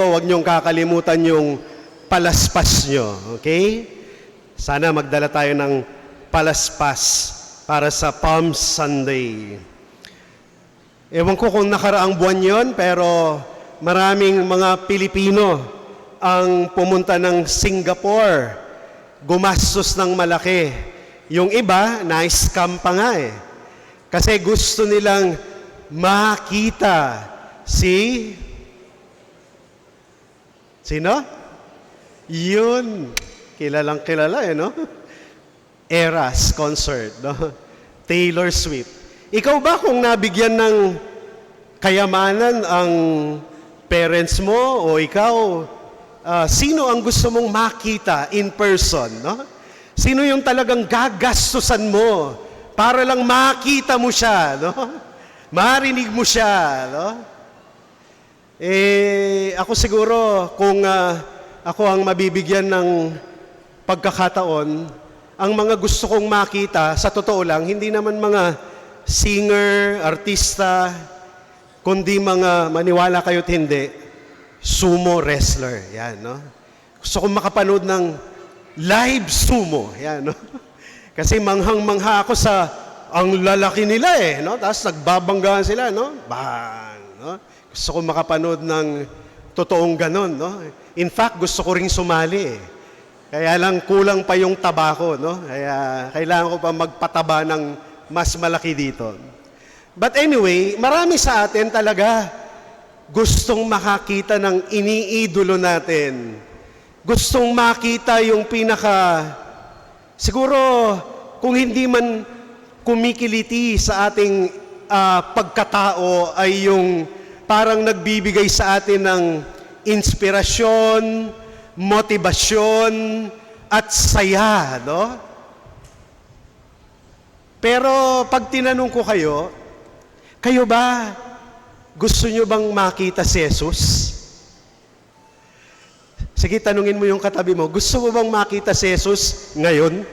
Huwag niyong kakalimutan yung palaspas nyo, okay? Sana magdala tayo ng palaspas para sa Palm Sunday. Ewan ko kung nakaraang buwan yon, pero maraming mga Pilipino ang pumunta ng Singapore. Gumastos ng malaki. Yung iba, na-scam pa nga eh. Kasi gusto nilang makita si... Sino? Yun. Kilalang kilala eh, no? Eras concert, no? Taylor Swift. Ikaw ba kung nabigyan ng kayamanan ang parents mo o ikaw, sino ang gusto mong makita in person, no? Sino yung talagang gagastusan mo para lang makita mo siya, no? Marinig mo siya, no? Ako siguro, kung ako ang mabibigyan ng pagkakataon, ang mga gusto kong makita, sa totoo lang, hindi naman mga singer, artista, kundi mga, maniwala kayo't hindi, sumo wrestler. Yan, no? Gusto kong makapanood ng live sumo. Yan, no? Kasi manghang-mangha ako sa, ang lalaki nila eh, no? Tapos nagbabanggaan sila, no? Bang, no? Gusto ko makapanood ng totoong ganon, no? In fact, gusto ko ring sumali eh. Kaya lang kulang pa yung taba ko, no? Kaya kailangan ko pa magpataba ng mas malaki dito. But anyway, marami sa atin talaga gustong makakita ng iniidolo natin. Gustong makita yung siguro kung hindi man kumikiliti sa ating pagkatao ay yung parang nagbibigay sa atin ng inspirasyon, motibasyon, at saya, no? Pero pag tinanong ko kayo ba, gusto nyo bang makita si Jesus? Sige, tanungin mo yung katabi mo, gusto mo bang makita si Jesus ngayon?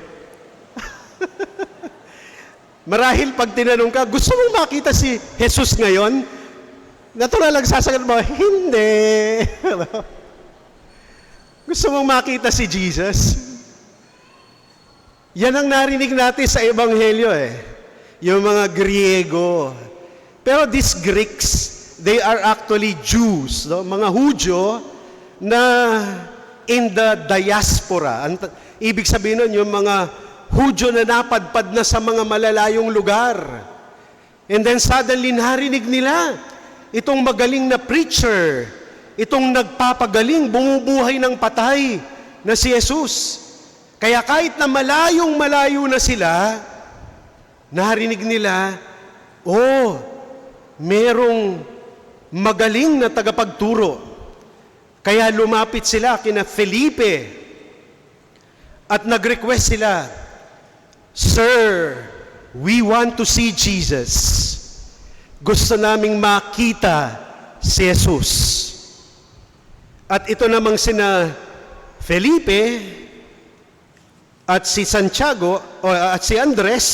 Marahil pag tinanong ka, gusto mong makita si Jesus ngayon? Natural lang sasagot mo, hindi. Gusto mong makita si Jesus? Yan ang narinig natin sa Ebanghelyo eh. Yung mga Griego. Pero these Greeks, they are actually Jews. No? Mga Hudyo na in the diaspora. Ibig sabihin nun, yung mga Hudyo na napadpad na sa mga malalayong lugar. And then suddenly narinig nila, itong magaling na preacher, itong nagpapagaling, bumubuhay ng patay na si Jesus. Kaya kahit na malayong-malayo na sila, narinig nila, merong magaling na tagapagturo. Kaya lumapit sila kina Felipe at nag-request sila, Sir, we want to see Jesus. Gusto naming makita si Jesus. At ito namang sina Felipe at si Santiago at si Andres,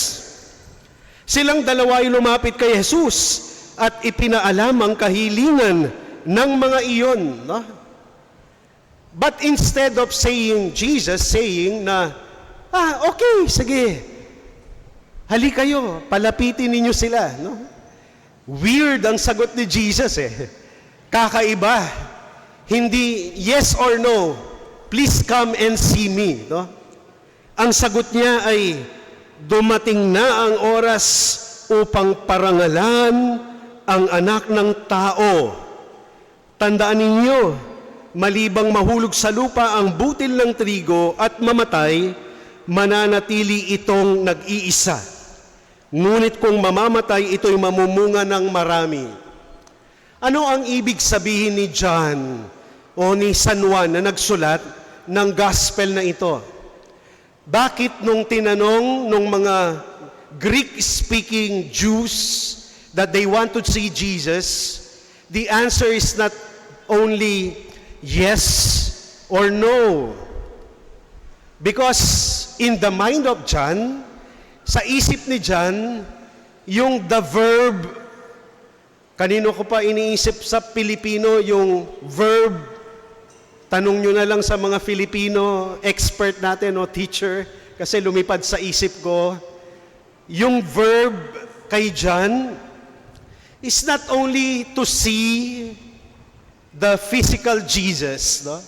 silang dalawa ay lumapit kay Jesus at ipinaalam ang kahilingan ng mga iyon. No? But instead of Jesus saying na, okay, sige, hali kayo, palapitin ninyo sila. No? Weird ang sagot ni Jesus eh. Kakaiba. Hindi yes or no, please come and see me. No? Ang sagot niya ay, dumating na ang oras upang parangalan ang anak ng tao. Tandaan ninyo, malibang mahulog sa lupa ang butil ng trigo at mamatay, mananatili itong nag-iisa. Ngunit kung mamamatay, ito'y mamumunga ng marami. Ano ang ibig sabihin ni John o ni San Juan na nagsulat ng gospel na ito? Bakit nung tinanong nung mga Greek-speaking Jews that they want to see Jesus, the answer is not only yes or no. Because in the mind of John, sa isip ni John, yung the verb, kanino ko pa iniisip sa Pilipino yung verb Tanong nyo na lang sa mga Filipino expert natin o teacher, kasi lumipad sa isip ko, yung verb kay John is not only to see the physical Jesus, no?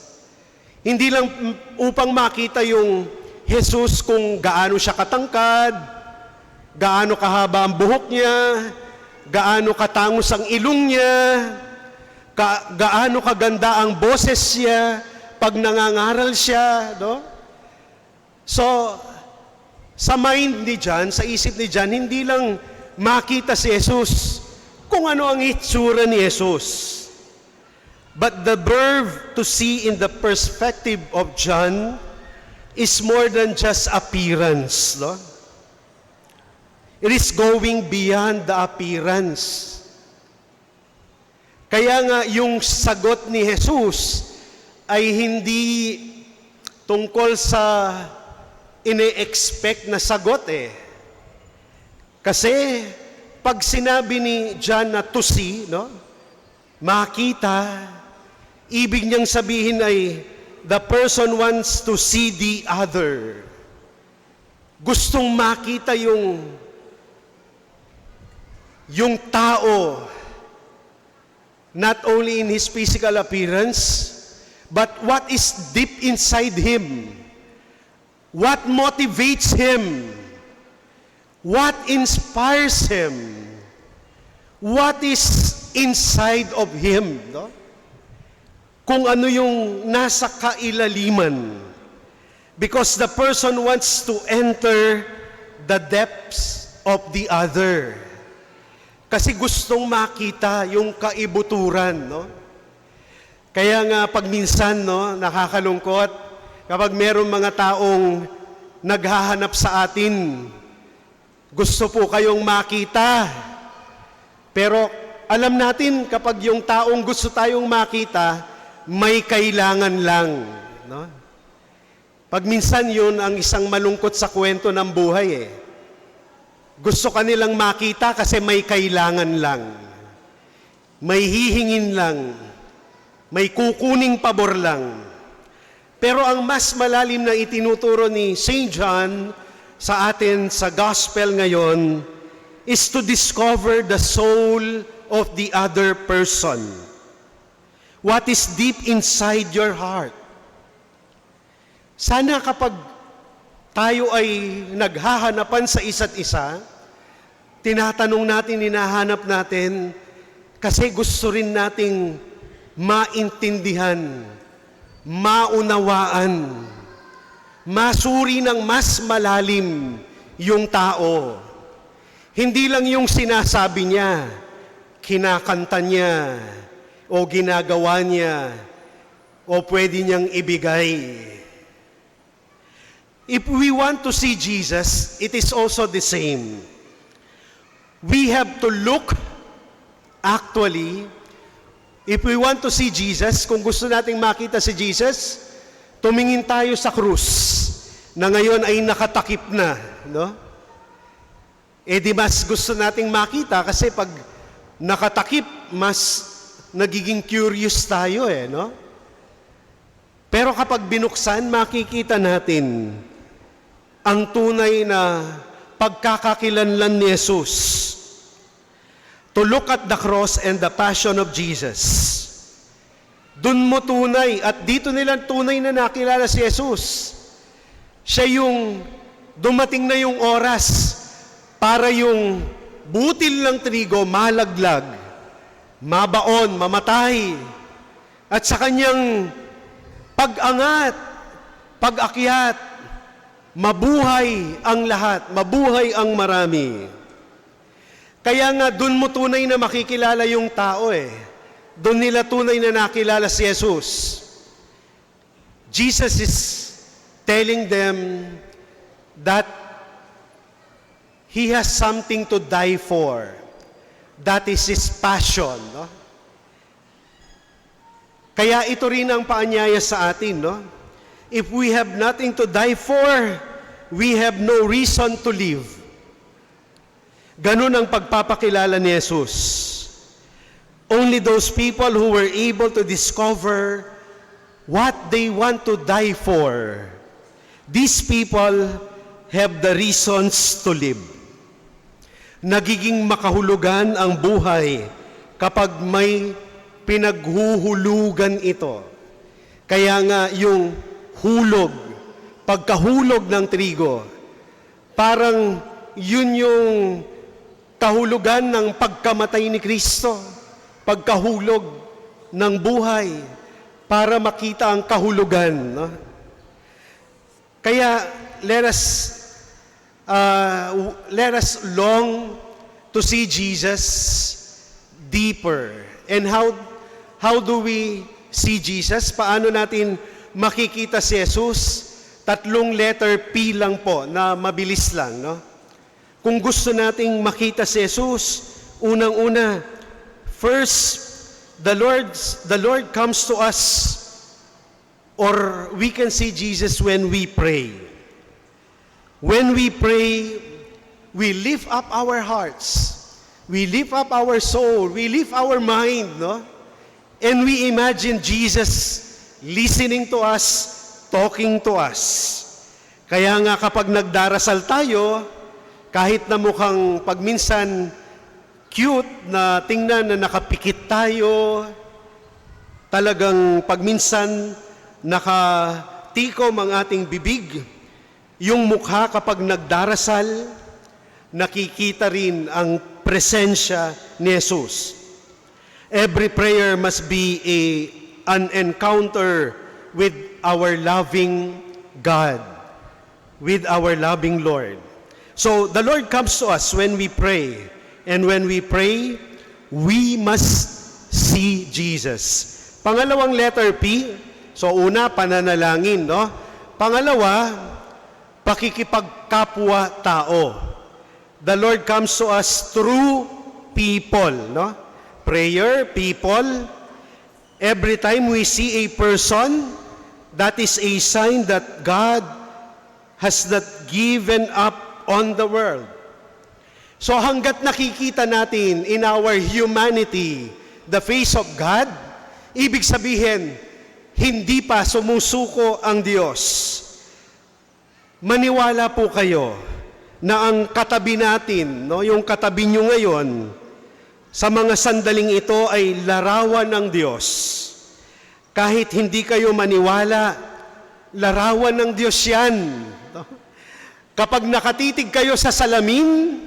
Hindi lang upang makita yung Jesus kung gaano siya katangkad, gaano kahaba ang buhok niya, gaano katangos ang ilong niya, gaano kaganda ang boses niya pag nangangaral siya, no? So, sa mind ni John, sa isip ni John, hindi lang makita si Jesus kung ano ang itsura ni Jesus. But the verb to see in the perspective of John is more than just appearance, no? It is going beyond the appearance. Kaya nga yung sagot ni Jesus ay hindi tungkol sa ine-expect na sagot eh. Kasi pag sinabi ni John na to see, no? Makita, ibig niyang sabihin ay the person wants to see the other. Gustong makita yung tao, not only in his physical appearance, but what is deep inside him. What motivates him? What inspires him? What is inside of him? No? Kung ano yung nasa kailaliman. Because the person wants to enter the depths of the other. Kasi gustong makita yung kaibuturan, no? Kaya nga pag minsan, no, nakakalungkot, kapag meron mga taong naghahanap sa atin, gusto po kayong makita. Pero alam natin kapag yung taong gusto tayong makita, may kailangan lang, no? Pag minsan yun ang isang malungkot sa kwento ng buhay eh. Gusto ka nilang makita kasi may kailangan lang. May hihingin lang. May kukuning pabor lang. Pero ang mas malalim na itinuturo ni St. John sa atin sa gospel ngayon is to discover the soul of the other person. What is deep inside your heart? Sana kapag tayo ay naghahanapan sa isa't isa, tinatanong natin, hinahanap natin, kasi gusto rin nating maintindihan, maunawaan, masuri ng mas malalim yung tao. Hindi lang yung sinasabi niya, kinakanta niya, o ginagawa niya, o pwede niyang ibigay. If we want to see Jesus, it is also the same. We have to look, actually, if we want to see Jesus, kung gusto nating makita si Jesus, tumingin tayo sa krus, na ngayon ay nakatakip na, no? Eh di mas gusto nating makita, kasi pag nakatakip, mas nagiging curious tayo eh, no? Pero kapag binuksan, makikita natin ang tunay na pagkakakilanlan ni Jesus. To look at the cross and the passion of Jesus. Doon mo tunay, at dito nila tunay na nakilala si Jesus. Siya yung dumating na yung oras para yung butil ng trigo malaglag, mabaon, mamatay. At sa kanyang pag-angat, pag-akyat, mabuhay ang lahat, mabuhay ang marami. Kaya nga, doon mo tunay na makikilala yung tao eh. Doon nila tunay na nakilala si Jesus. Jesus is telling them that He has something to die for. That is His passion, no? Kaya ito rin ang paanyaya sa atin, no? If we have nothing to die for, we have no reason to live. Ganun ang pagpapakilala ni Jesus. Only those people who were able to discover what they want to die for, these people have the reasons to live. Nagiging makahulugan ang buhay kapag may pinaghuhulugan ito. Kaya nga yung hulog, pagkahulog ng trigo, parang yun yung kahulugan ng pagkamatay ni Kristo, pagkahulog ng buhay para makita ang kahulugan. No? Kaya let us long to see Jesus deeper. And how do we see Jesus? Paano natin makikita si Jesus? 3 letter P lang po na mabilis lang, no? Kung gusto nating makita si Jesus, unang-una, first, the Lord comes to us, or we can see Jesus when we pray. When we pray, we lift up our hearts, we lift up our soul, we lift our mind, no? And we imagine Jesus listening to us, talking to us. Kaya nga kapag nagdarasal tayo, kahit na mukhang pagminsan cute na tingnan na nakapikit tayo, talagang pagminsan nakatikom ang ating bibig, yung mukha kapag nagdarasal, nakikita rin ang presensya ni Jesus. Every prayer must be an encounter with our loving God, with our loving Lord. So the Lord comes to us when we pray. And when we pray, we must see Jesus. Pangalawang letter P, so una, pananalangin, no? Pangalawa, pakikipagkapwa-tao. The Lord comes to us through people, no? Prayer, people. Every time we see a person, that is a sign that God has not given up on the world. So hanggat nakikita natin in our humanity the face of God, ibig sabihin, hindi pa sumusuko ang Diyos. Maniwala po kayo na ang katabi natin, no, yung katabi nyo ngayon, sa mga sandaling ito ay larawan ng Diyos. Kahit hindi kayo maniwala, larawan ng Diyos yan. Kapag nakatitig kayo sa salamin,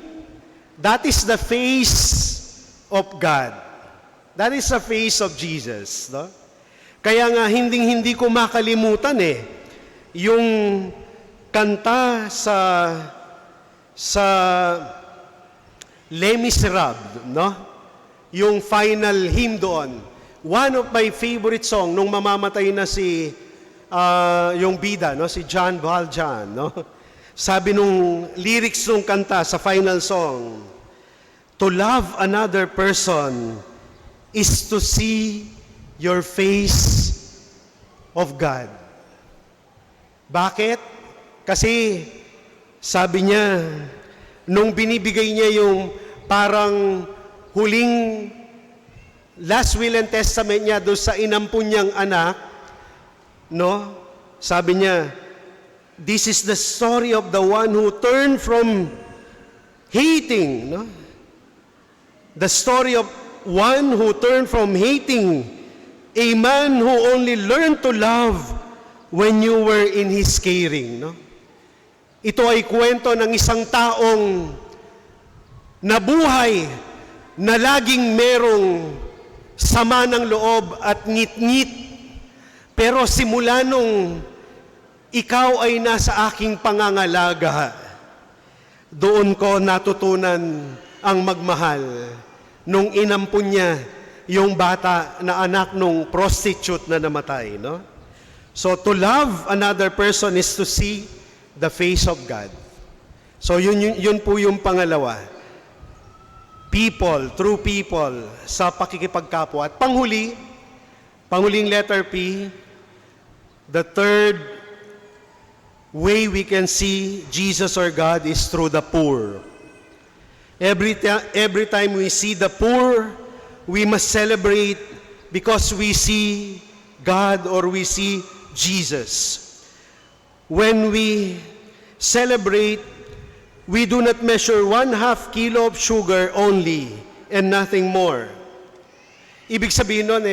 that is the face of God. That is the face of Jesus. No? Kaya nga, hindi ko makalimutan yung kanta sa Les Miserables, no? Yung final hymn doon. One of my favorite song nung mamamatay na yung bida, no? Si John Valjean, no? Sabi nung lyrics nung kanta sa final song, to love another person is to see your face of God. Bakit? Kasi sabi niya, nung binibigay niya yung parang huling last will and testament niya doon sa inampun niyang anak, no? Sabi niya, this is the story of the one who turned from hating, no? The story of one who turned from hating a man who only learned to love when you were in his caring, no? Ito ay kwento ng isang taong nabuhay na laging merong sama ng loob at ngit-ngit. Pero simula nung ikaw ay nasa aking pangangalaga, doon ko natutunan ang magmahal nung inampun niya yung bata na anak nung prostitute na namatay, no? So to love another person is to see the face of God. So yun po yung pangalawa. People, true people, sa pakikipagkapwa. At panghuling letter P, the third way we can see Jesus or God is through the poor. Every time we see the poor, we must celebrate because we see God or we see Jesus. When we celebrate, we do not measure 1/2 kilo of sugar only and nothing more. Ibig sabihin nun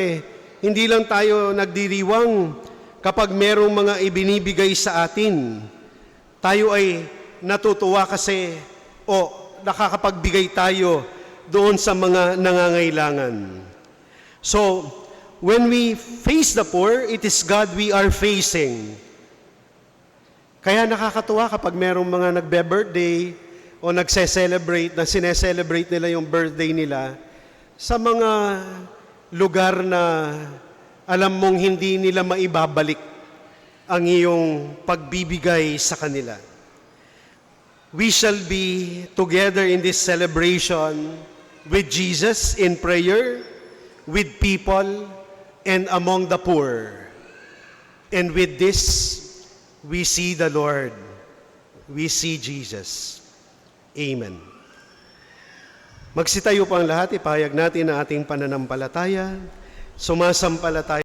hindi lang tayo nagdiriwang kapag merong mga ibinibigay sa atin. Tayo ay natutuwa kasi nakakapagbigay tayo doon sa mga nangangailangan. So, when we face the poor, it is God we are facing. Kaya nakakatuwa kapag merong mga nagbe-birthday o nagse-celebrate, na sineselebrate nila yung birthday nila sa mga lugar na alam mong hindi nila maibabalik ang iyong pagbibigay sa kanila. We shall be together in this celebration with Jesus in prayer, with people, and among the poor. And with this, we see the Lord. We see Jesus. Amen. Magsitayo po ang lahat, ipahayag natin ang ating pananampalataya. Sumasampalataya